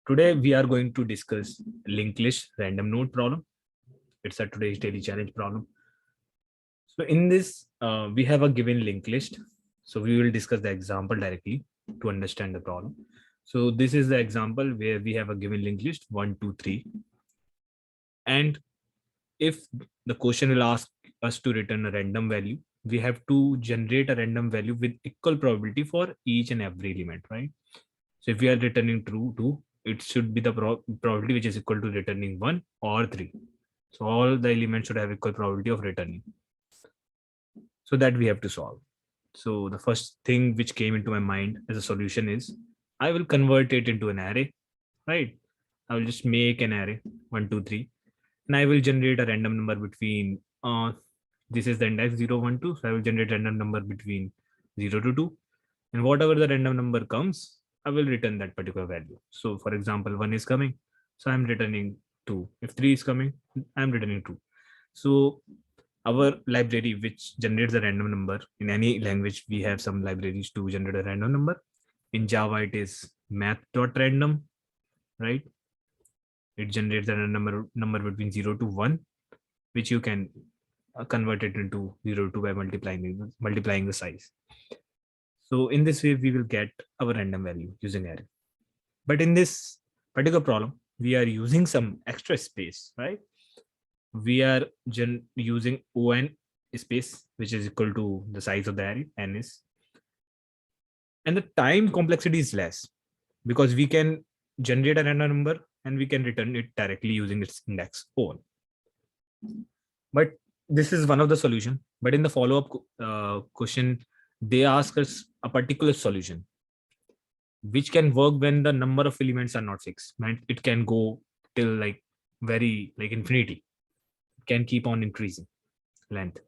Today we are going to discuss linked list random node problem. It's a today's daily challenge problem. So in this, we have a given linked list. So we will discuss the example directly to understand the problem. So this is the example where we have a given linked list 1, 2, 3. And if the question will ask us to return a random value, we have to generate a random value with equal probability for each and every element, right? So if we are returning true 2, it should be the probability which is equal to returning 1 or 3. So all the elements should have equal probability of returning. So that we have to solve. So the first thing which came into my mind as a solution is I will convert it into an array, right? I will just make an array 1, 2, 3, and I will generate a random number between this is the index 0, 1, 2. So I will generate a random number between 0 to 2. And whatever the random number comes, I will return that particular value. So for example, 1 is coming, so I'm returning 2. If 3 is coming, I'm returning 2. So our library which generates a random number, in any language we have some libraries to generate a random number. In Java it is math.random, right? It generates a random number between 0 to 1, which you can convert it into 0 to 2 by multiplying the size. So in this way, we will get our random value using array. But in this particular problem, we are using some extra space, right? We are using on space, which is equal to the size of the array, n is. And the time complexity is less because we can generate a random number and we can return it directly using its index on. But this is one of the solution. But in the follow-up question, they ask us a particular solution which can work when the number of elements are not fixed. Right? It can go till like very like infinity. It can keep on increasing length.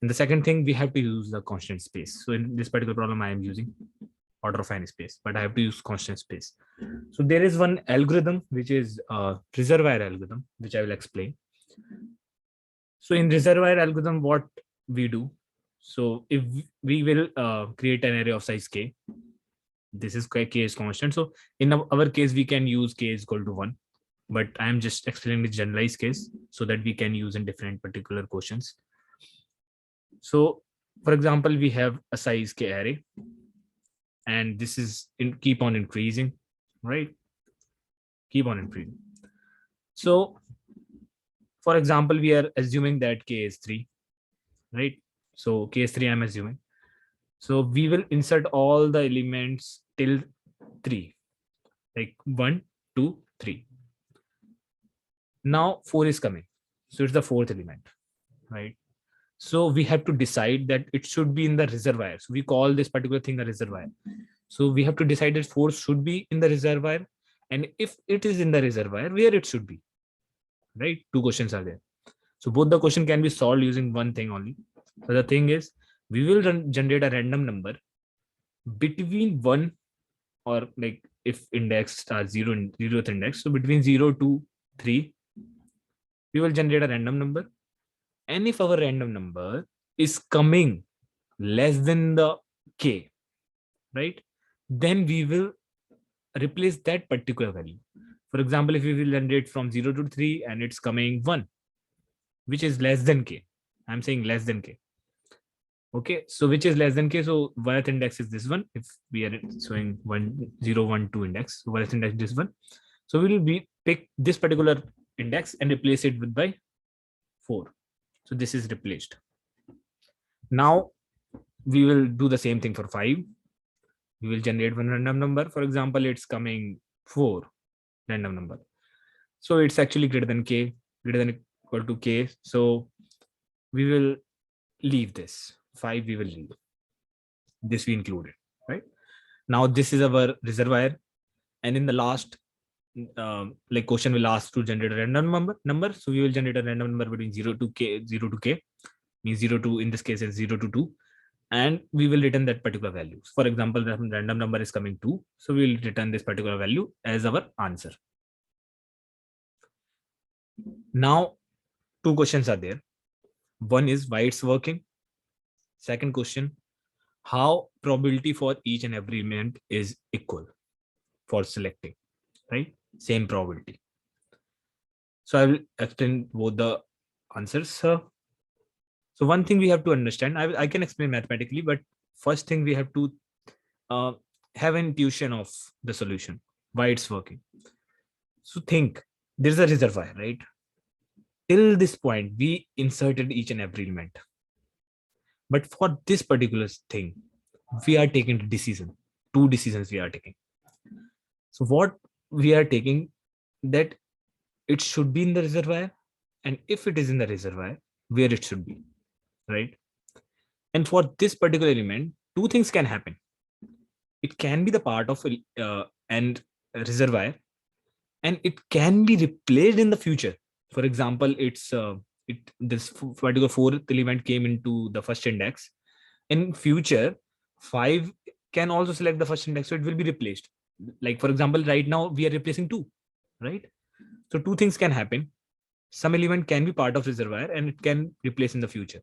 And the second thing, we have to use the constant space. So in this particular problem, I am using order of n space, but I have to use constant space. So there is one algorithm which is a reservoir algorithm, which I will explain. So in reservoir algorithm, what we do, so if we will create an array of size k, this is k is constant. So in our case, we can use k is equal to 1, but I am just explaining the generalized case so that we can use in different particular questions. So for example, we have a size k array, and this is keep on increasing, right? Keep on increasing. So for example, we are assuming that k is 3, right? So k is 3, I'm assuming. So we will insert all the elements till 3, like 1, 2, 3. Now 4 is coming. So it's the fourth element, right? So we have to decide that it should be in the reservoir. So we call this particular thing a reservoir. So we have to decide that 4 should be in the reservoir. And if it is in the reservoir, where it should be, right? Two questions are there. So both the question can be solved using one thing only. So the thing is, we will generate a random number between 1 or like if index are 0 and 0th index. So between 0 to 3, we will generate a random number. And if our random number is coming less than the k, right, then we will replace that particular value. For example, if we will generate from 0 to 3 and it's coming 1, which is less than k, I'm saying less than k. Okay, so which is less than k? So Vareth index is this one. If we are showing 1, 0, 1, 2 index, so Vareth index is this one. So we will pick this particular index and replace it with by 4. So this is replaced. Now we will do the same thing for 5. We will generate one random number. For example, it's coming 4 random number. So it's actually greater than k, greater than equal to k. So we will leave this 5. We will leave this. We included, right? Now this is our reservoir, and in the last like question will ask to generate a random number. So we will generate a random number between 0 to k. 0 to k means 0 to, in this case is 0 to 2, and we will return that particular value. For example, the random number is coming 2, so we will return this particular value as our answer. Now two questions are there. One is why it's working. Second question, how probability for each and every element is equal for selecting, right? same probability. So I will explain both the answers. So one thing we have to understand, I can explain mathematically, but first thing we have to uh, have an intuition of the solution, why it's working. So think, there's a reservoir, right? Till this point, we inserted each and every element. But for this particular thing, we are taking a decision. Two decisions we are taking. So what we are taking, that it should be in the reservoir, and if it is in the reservoir, where it should be, right? And for this particular element, two things can happen. It can be the part of and reservoir, and it can be replaced in the future. For example, this particular fourth element came into the first index. In future, 5 can also select the first index, so it will be replaced. Like for example, right now we are replacing 2, right? So two things can happen. Some element can be part of reservoir and it can replace in the future.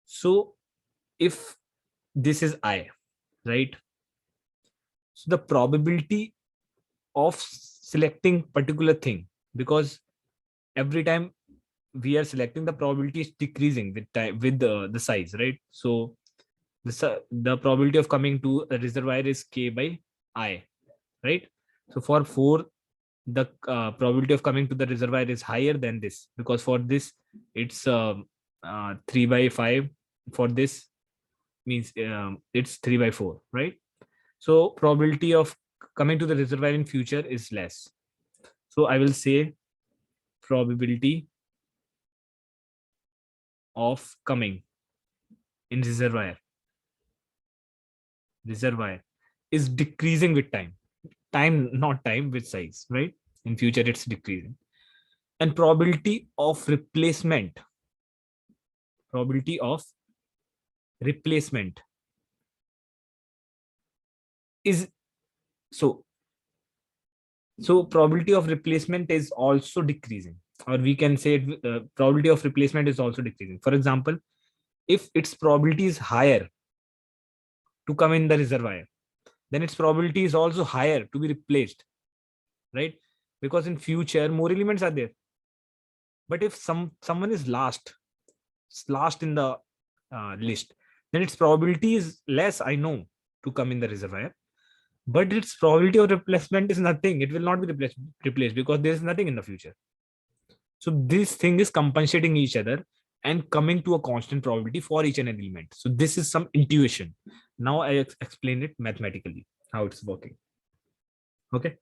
So if this is I, right? So the probability of selecting particular thing, because every time we are selecting, the probability is decreasing with time, with the size, right? So the probability of coming to a reservoir is k by I, right? So for 4, the probability of coming to the reservoir is higher than this, because for this it's 3 by 5. For this means it's 3 by 4, right? So probability of coming to the reservoir in future is less. So I will say probability of coming in reservoir is decreasing with time, not time, with size, right? In future it's decreasing. And probability of replacement is so probability of replacement is also decreasing, or we can say probability of replacement is also decreasing. For example, if its probability is higher to come in the reservoir, then its probability is also higher to be replaced, right? Because in future more elements are there. But if someone is last in the list, then its probability is less, I know, to come in the reservoir. But its probability of replacement is nothing. It will not be replaced because there is nothing in the future. So this thing is compensating each other and coming to a constant probability for each and every element. So this is some intuition. Now I explained it mathematically how it's working. Okay,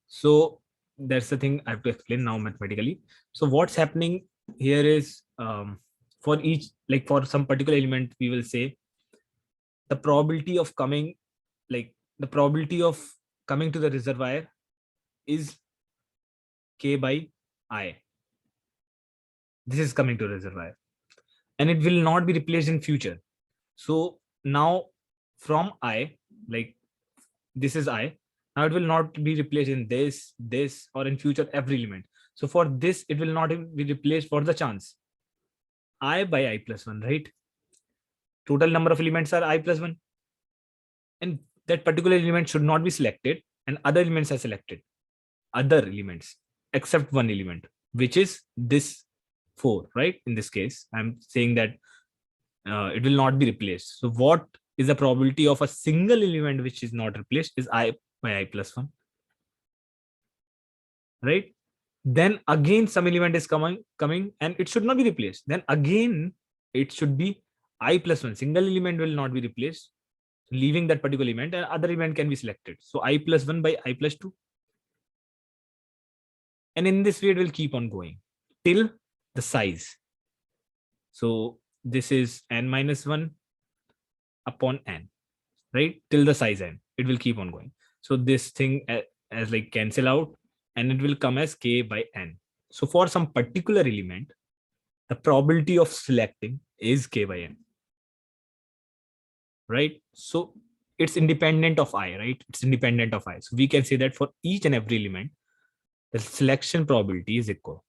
so that's the thing I have to explain now mathematically. So what's happening here is, for each, like for some particular element, we will say the probability of coming, like the probability of coming to the reservoir is k by I. This is coming to reservoir, and it will not be replaced in future. So now from I, like this is I, now it will not be replaced in this or in future every element. So for this, it will not be replaced for the chance I by I plus 1, right? Total number of elements are I plus 1, and that particular element should not be selected, and other elements are selected, other elements except one element, which is this 4, right? In this case, I'm saying that it will not be replaced. So what is the probability of a single element which is not replaced is I by I plus 1, right? Then again some element is coming and it should not be replaced. Then again it should be I plus 1. Single element will not be replaced, leaving that particular element, and other element can be selected. So I plus 1 by I plus 2. And in this way it will keep on going till the size. So this is n minus 1 upon n, right? Till the size n, it will keep on going. So this thing as like cancel out, and it will come as k by n. So for some particular element, the probability of selecting is k by n, right? So it's independent of I, right? It's independent of I. So we can say that for each and every element, the selection probability is equal.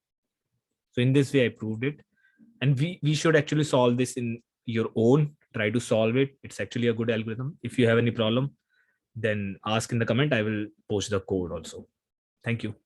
So in this way, I proved it. And we should actually solve this in your own. Try to solve it. It's actually a good algorithm. If you have any problem, then ask in the comment. I will post the code also. Thank you.